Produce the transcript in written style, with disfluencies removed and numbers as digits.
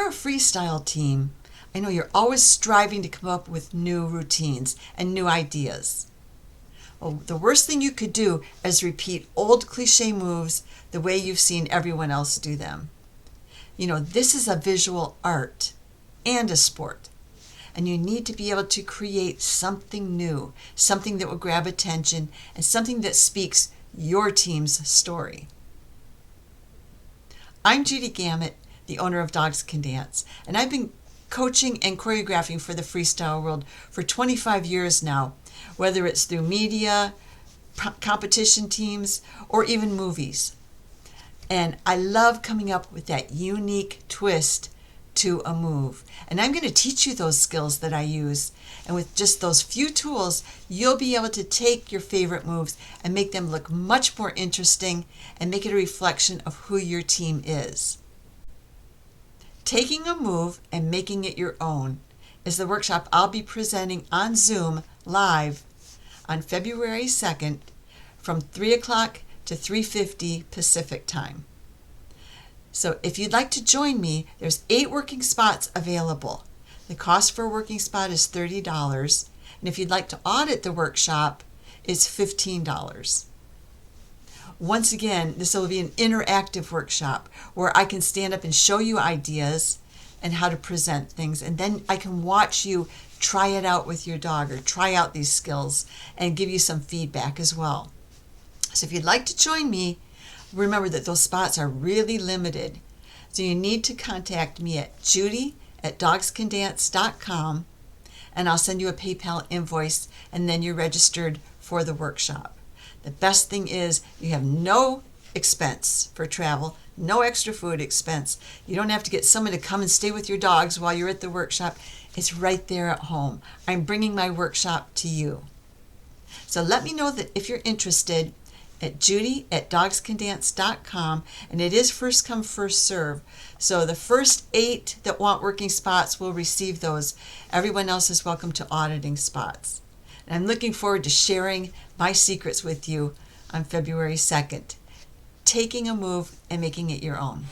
you're a freestyle team, I know you're always striving to come up with new routines and new ideas. Well, the worst thing you could do is repeat old cliche moves the way you've seen everyone else do them. This is a visual art and a sport. And you need to be able to create something new, something that will grab attention, and something that speaks your team's story. I'm Judy Gamet, the owner of Dogs Can Dance, and I've been coaching and choreographing for the freestyle world for 25 years now, whether it's through media, competition teams, or even movies. And I love coming up with that unique twist to a move. And I'm going to teach you those skills that I use. And with just those few tools, you'll be able to take your favorite moves and make them look much more interesting and make it a reflection of who your team is. Taking a move and making it your own is the workshop I'll be presenting on Zoom live on February 2nd from 3 o'clock to 3:50 Pacific time. So if you'd like to join me, there's 8 working spots available. The cost for a working spot is $30, and if you'd like to audit the workshop, it's $15. Once again, this will be an interactive workshop where I can stand up and show you ideas and how to present things, and then I can watch you try it out with your dog or try out these skills and give you some feedback as well. So if you'd like to join me, remember that those spots are really limited. So you need to contact me at judy@dogscandance.com, and I'll send you a PayPal invoice, and then you're registered for the workshop. The best thing is you have no expense for travel, no extra food expense. You don't have to get someone to come and stay with your dogs while you're at the workshop. It's right there at home. I'm bringing my workshop to you. So let me know that if you're interested at judy@dogscandance.com, and it is first come, first serve. So the first 8 that want working spots will receive those. Everyone else is welcome to auditing spots. And I'm looking forward to sharing my secrets with you on February 2nd. Taking a move and making it your own.